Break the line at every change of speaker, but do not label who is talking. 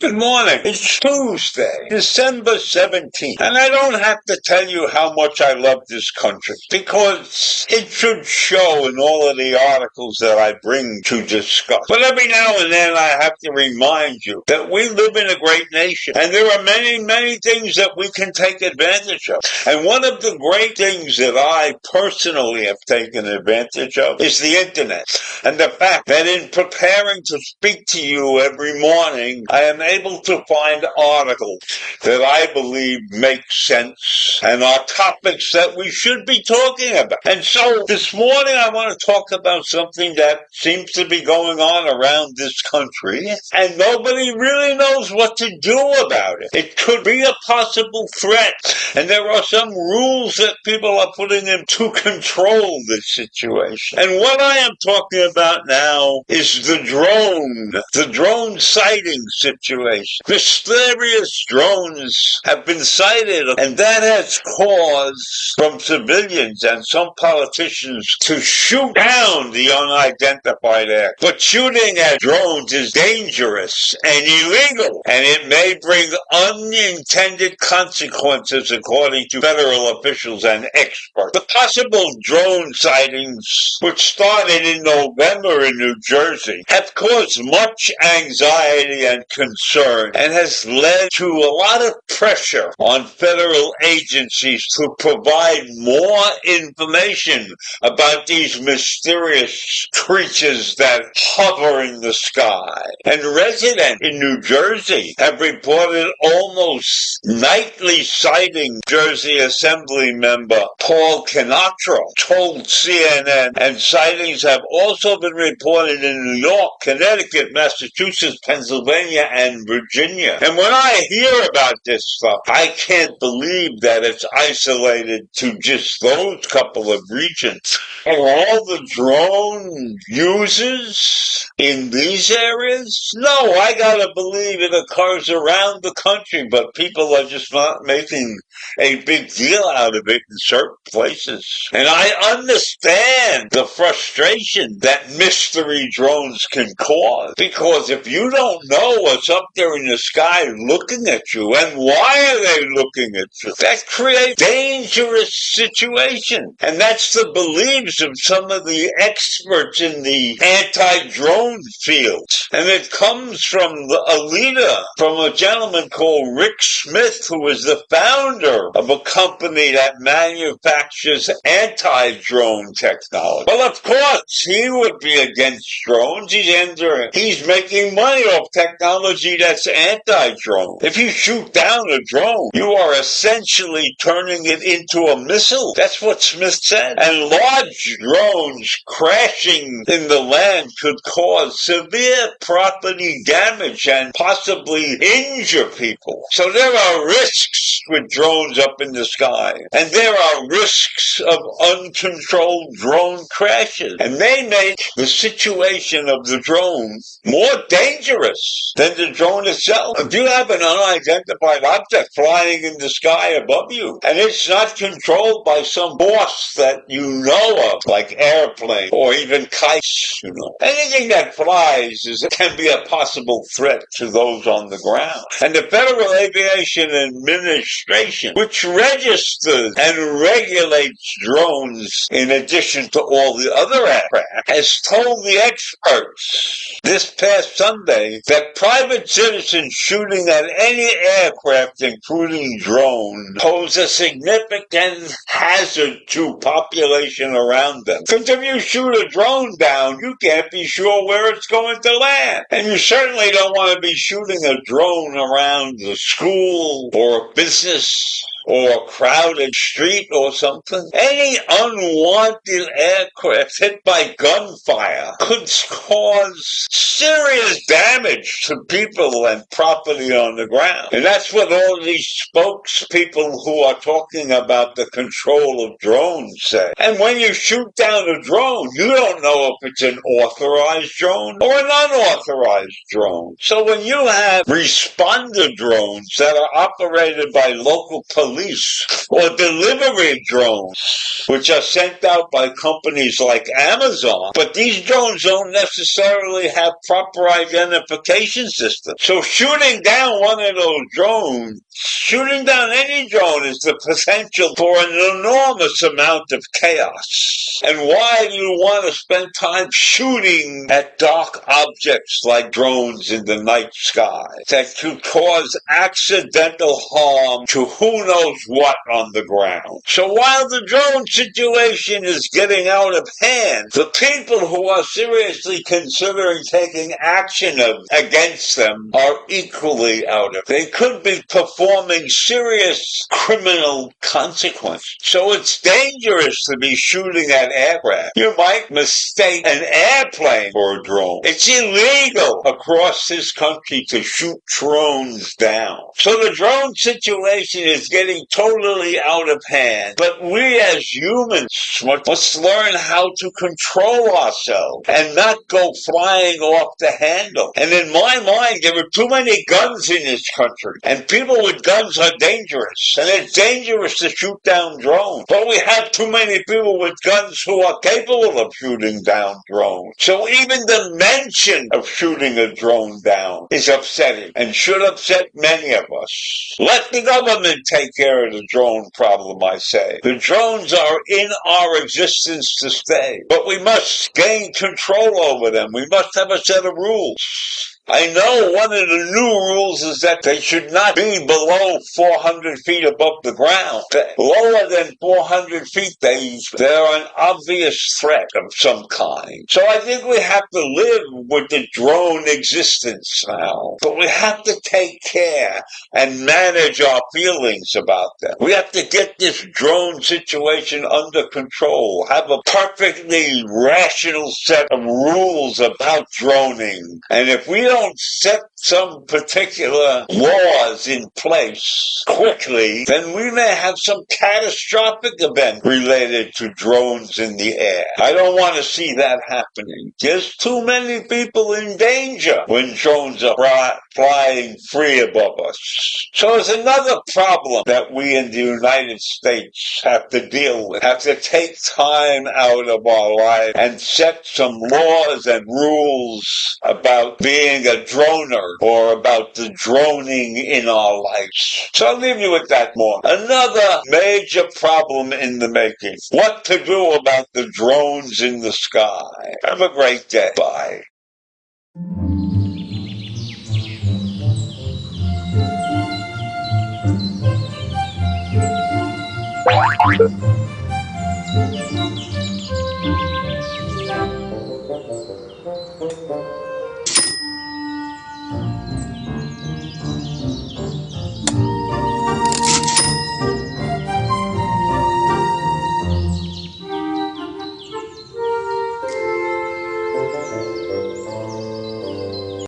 Good morning. It's Tuesday, December 17th, and I don't have to tell you how much I love this country, because it should show in all of the articles that I bring to discuss. But every now and then I have to remind you that we live in a great nation, and there are many, many things that we can take advantage of. And one of the great things that I personally have taken advantage of is the internet, and the fact that in preparing to speak to you every morning, I am able to find articles that I believe make sense and are topics that we should be talking about. And so this morning I want to talk about something that seems to be going on around this country, and nobody really knows what to do about it. It could be a possible threat, and there are some rules that people are putting in to control this situation. And what I am talking about now is the drone sighting situation. Mysterious drones have been sighted, and that has caused from civilians and some politicians to shoot down the unidentified act. But shooting at drones is dangerous and illegal, and it may bring unintended consequences according to federal officials and experts. The possible drone sightings, which started in November in New Jersey, have caused much anxiety and concern, and has led to a lot of pressure on federal agencies to provide more information about these mysterious creatures that hover in the sky. And residents in New Jersey have reported almost nightly sighting. Jersey Assembly member Paul Kinatra told CNN, and sightings have also been reported in New York, Connecticut, Massachusetts, Pennsylvania, and Virginia. And when I hear about this stuff, I can't believe that it's isolated to just those couple of regions. And all the drone users in these areas? No, I gotta believe it occurs around the country, but people are just not making a big deal out of it in certain places. And I understand the frustration that mystery drones can cause, because if you don't know what's up there in the sky looking at you, and why are they looking at you, that creates a dangerous situation. And that's the beliefs of some of the experts in the anti-drone field. And it comes from a leader, from a gentleman called Rick Smith, who is the founder of a company that manufactures anti-drone technology. Well, of course, he would be against drones. He's making money off technology that's anti-drone. If you shoot down a drone, you are essentially turning it into a missile. That's what Smith said. And large drones crashing in the land could cause severe property damage and possibly injure people. So there are risks with drones up in the sky, and there are risks of uncontrolled drone crashes, and they make the situation of the drone more dangerous than the drone drone itself. If you have an unidentified object flying in the sky above you, and it's not controlled by some force that you know of, like airplane or even kites, anything that flies can be a possible threat to those on the ground. And the Federal Aviation Administration, which registers and regulates drones in addition to all the other aircraft, has told the experts this past Sunday that private citizens shooting at any aircraft, including drones, pose a significant hazard to population around them. Because if you shoot a drone down, you can't be sure where it's going to land. And you certainly don't want to be shooting a drone around the school or business or a crowded street or something. Any unwanted aircraft hit by gunfire could cause serious damage to people and property on the ground. And that's what all these spokespeople who are talking about the control of drones say. And when you shoot down a drone, you don't know if it's an authorized drone or an unauthorized drone. So when you have responder drones that are operated by local police or delivery drones, which are sent out by companies like Amazon, but these drones don't necessarily have proper identification systems. So shooting down one of those drones, shooting down any drone, is the potential for an enormous amount of chaos. And why do you want to spend time shooting at dark objects like drones in the night sky that could cause accidental harm to who knows what on the ground? So while the drone situation is getting out of hand, the people who are seriously considering taking action against them are equally out of. They could be performing serious criminal consequences. So it's dangerous to be shooting at aircraft. You might mistake an airplane for a drone. It's illegal across this country to shoot drones down. So the drone situation is getting totally out of hand. But we as humans must learn how to control ourselves and not go flying off the handle. And in my mind, there are too many guns in this country. And people with guns are dangerous. And it's dangerous to shoot down drones. But we have too many people with guns who are capable of shooting down drones. So even the mention of shooting a drone down is upsetting and should upset many of us. Let the government take care of the drone problem, I say. The drones are in our existence to stay, but we must gain control over them. We must have a set of rules. I know one of the new rules is that they should not be below 400 feet above the ground. Lower than 400 feet, they're an obvious threat of some kind. So I think we have to live with the drone existence now. But we have to take care and manage our feelings about them. We have to get this drone situation under control, have a perfectly rational set of rules about droning. And if we don't set some particular laws in place quickly, then we may have some catastrophic event related to drones in the air. I don't want to see that happening. There's too many people in danger when drones are flying free above us. So there's another problem that we in the United States have to deal with, have to take time out of our life and set some laws and rules about being a droner or about the droning in our lives. So I'll leave you with that more. Another major problem in the making. What to do about the drones in the sky. Have a great day. Bye.